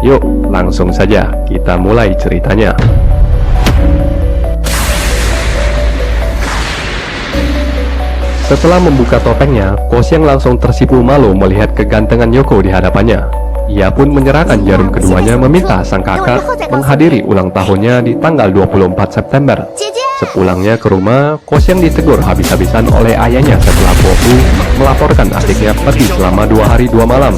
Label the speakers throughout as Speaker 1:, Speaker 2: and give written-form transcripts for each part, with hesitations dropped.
Speaker 1: Yuk, langsung saja kita mulai ceritanya. Setelah membuka topengnya, Koxiang langsung tersipu malu melihat kegantengan Yoko di hadapannya. Ia pun menyerahkan jarum keduanya meminta sang kakak menghadiri ulang tahunnya di tanggal 24 September. Sepulangnya ke rumah, Koxiang ditegur habis-habisan oleh ayahnya setelah Guofu melaporkan adiknya pergi selama 2 hari 2 malam.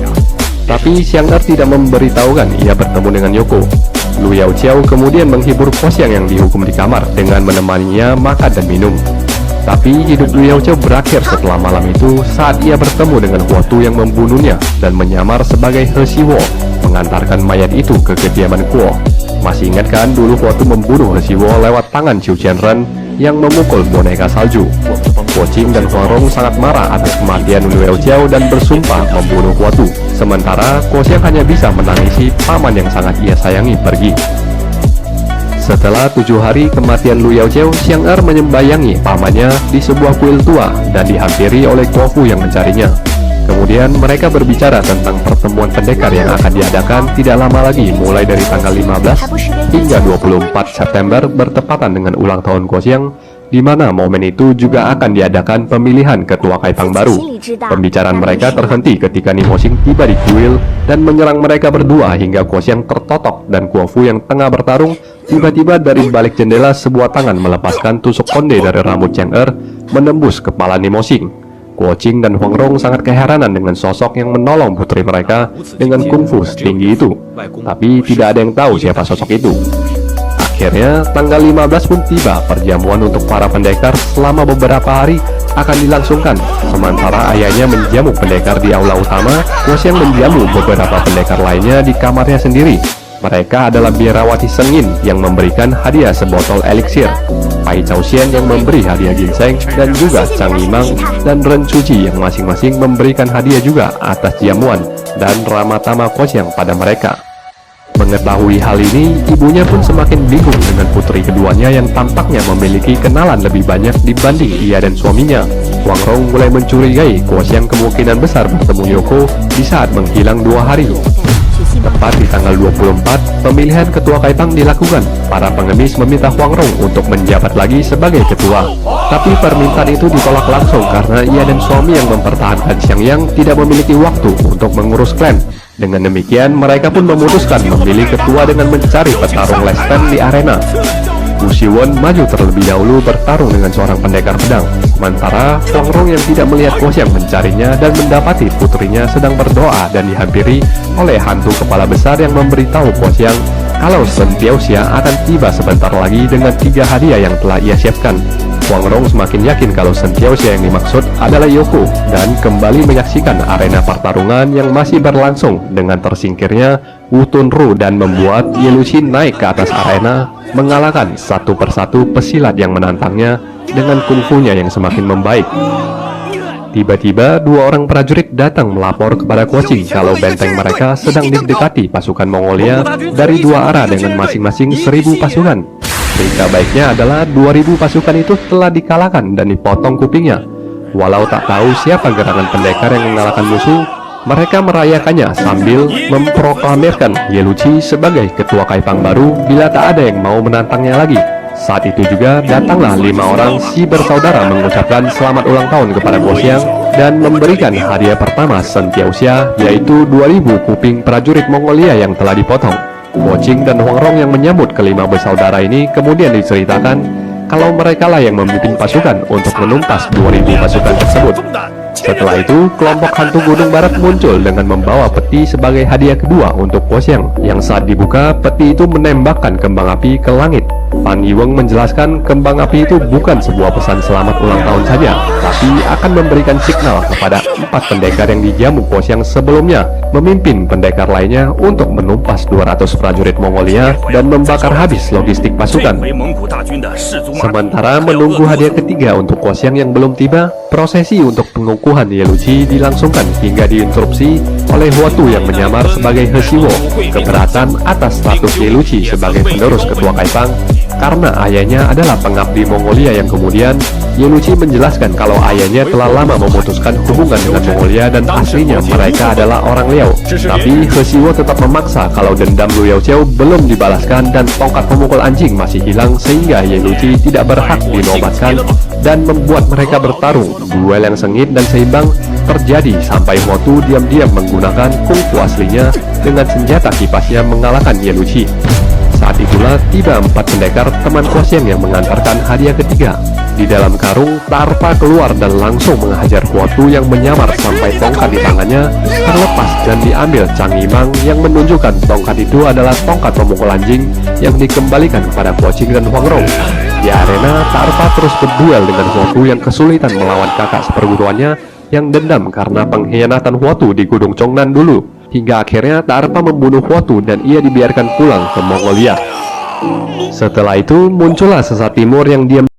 Speaker 1: Tapi Xiang'er tidak memberitahukan ia bertemu dengan Yoko. Lu Yaoqiao kemudian menghibur Koxiang yang dihukum di kamar dengan menemaninya makan dan minum. Tapi hidup Lu Yaoqiao berakhir setelah malam itu saat ia bertemu dengan Huotu yang membunuhnya dan menyamar sebagai He Xiwo, mengantarkan mayat itu ke kediaman Kuo. Masih ingat kan dulu Huotu membunuh He Xiwo lewat tangan Qiu Qianren yang memukul boneka salju? Guo Qing dan Huang Rong sangat marah atas kematian Lu Yaoqiao dan bersumpah membunuh Huotu. Sementara Koxiang hanya bisa menangisi paman yang sangat ia sayangi pergi. Setelah 7 hari kematian Lu Yaoqiao, Xiang'er menyembayangi pamannya di sebuah kuil tua dan dihampiri oleh Guofu yang mencarinya. Kemudian mereka berbicara tentang pertemuan pendekar yang akan diadakan tidak lama lagi mulai dari tanggal 15 hingga 24 September bertepatan dengan ulang tahun Koxiang, di mana momen itu juga akan diadakan pemilihan ketua Kaipang baru. Pembicaraan mereka terhenti ketika Nimo Xing tiba di kuil dan menyerang mereka berdua hingga Koxiang tertotok dan Guofu yang tengah bertarung tiba-tiba dari balik jendela sebuah tangan melepaskan tusuk konde dari rambut Xiang'er menembus kepala Nimo Xing. Guo Qing dan Huang Rong sangat keheranan dengan sosok yang menolong putri mereka dengan kungfu setinggi itu. Tapi tidak ada yang tahu siapa sosok itu. Akhirnya, tanggal 15 pun tiba. Perjamuan untuk para pendekar selama beberapa hari akan dilangsungkan. Sementara ayahnya menjamu pendekar di aula utama, Koxiang menjamu beberapa pendekar lainnya di kamarnya sendiri. Mereka adalah biarawati Sengin yang memberikan hadiah sebotol eliksir, Pai Caoxian yang memberi hadiah ginseng, dan juga Chang Yimang dan Ren Chuji yang masing-masing memberikan hadiah juga atas jamuan dan ramatama Koxiang pada mereka. Mengetahui hal ini, ibunya pun semakin bingung dengan putri keduanya yang tampaknya memiliki kenalan lebih banyak dibanding ia dan suaminya. Huang Rong mulai mencurigai Koxiang kemungkinan besar bertemu Yoko di saat menghilang 2 hari. Tepat di tanggal 24, pemilihan ketua Kaipang dilakukan. Para pengemis meminta Huang Rong untuk menjabat lagi sebagai ketua. Tapi permintaan itu ditolak langsung karena ia dan suami yang mempertahankan Xiangyang tidak memiliki waktu untuk mengurus klan. Dengan demikian, mereka pun memutuskan memilih ketua dengan mencari petarung Lesten di arena. Wu Shiwen maju terlebih dahulu bertarung dengan seorang pendekar pedang. Sementara Huang Rong yang tidak melihat Koxiang mencarinya dan mendapati putrinya sedang berdoa dan dihampiri oleh hantu kepala besar yang memberitahu Koxiang kalau Shen Tiaoxia akan tiba sebentar lagi dengan 3 hadiah yang telah ia siapkan. Huang Rong semakin yakin kalau Shen Tiaoxia yang dimaksud adalah Yoko dan kembali menyaksikan arena pertarungan yang masih berlangsung dengan tersingkirnya Wu Tunru dan membuat Ye Luqin naik ke atas arena mengalahkan satu persatu pesilat yang menantangnya dengan kungfunya yang semakin membaik. Tiba-tiba 2 orang prajurit datang melapor kepada Koxing kalau benteng mereka sedang didekati pasukan Mongolia dari 2 arah dengan masing-masing 1000 pasukan. Berita baiknya adalah 2000 pasukan itu telah dikalahkan dan dipotong kupingnya. Walau tak tahu siapa gerangan pendekar yang mengalahkan musuh, mereka merayakannya sambil memproklamirkan Ye Luqi sebagai ketua Kaipang baru bila tak ada yang mau menantangnya lagi. Saat itu juga datanglah 5 orang si bersaudara mengucapkan selamat ulang tahun kepada Koxiang dan memberikan hadiah pertama Shen Tiaoxia, yaitu 2000 kuping prajurit Mongolia yang telah dipotong. Guo Qing dan Huang Rong yang menyambut kelima bersaudara ini kemudian diceritakan kalau merekalah yang memimpin pasukan untuk menumpas 2000 pasukan tersebut. Setelah itu, kelompok hantu Gunung Barat muncul dengan membawa peti sebagai hadiah kedua untuk Koxiang. Yang saat dibuka, peti itu menembakkan kembang api ke langit. Pan Yiweng menjelaskan kembang api itu bukan sebuah pesan selamat ulang tahun saja, tapi akan memberikan signal kepada 4 pendekar yang dijamu Koxiang sebelumnya, memimpin pendekar lainnya untuk menumpas 200 prajurit Mongolia dan membakar habis logistik pasukan. Sementara menunggu hadiah ketiga untuk Koxiang yang belum tiba, prosesi untuk pengukuhan Ye Luqi dilangsungkan hingga diinterupsi oleh Huotu yang menyamar sebagai He Xiwo. Keberatan atas status Ye Luqi sebagai penerus ketua Kaipang, karena ayahnya adalah pengabdi Mongolia yang kemudian Yeluchi menjelaskan kalau ayahnya telah lama memutuskan hubungan dengan Mongolia dan aslinya mereka adalah orang Liao. Tapi He Xiwo tetap memaksa kalau dendam Lu Yaoqiao belum dibalaskan dan tongkat pemukul anjing masih hilang sehingga Yeluchi tidak berhak dinobatkan dan membuat mereka bertarung. Duel yang sengit dan seimbang terjadi sampai Huotu diam-diam menggunakan kungfu aslinya dengan senjata kipasnya mengalahkan Yeluchi. Saat itulah tiba 4 pendekar teman Huoxiang yang mengantarkan hadiah ketiga. Di dalam karung, Tarpa keluar dan langsung menghajar Huotu yang menyamar sampai tongkat di tangannya terlepas dan diambil Chang Yimang yang menunjukkan tongkat itu adalah tongkat pemukul anjing yang dikembalikan kepada Huoqing dan Huang Rong. Di arena, Tarpa terus berduel dengan Huotu yang kesulitan melawan kakak seperguruannya yang dendam karena pengkhianatan Huotu di Gunung Chongnan dulu. Hingga akhirnya Tarpa membunuh Huotu dan ia dibiarkan pulang ke Mongolia. Setelah itu muncullah sesat timur yang diam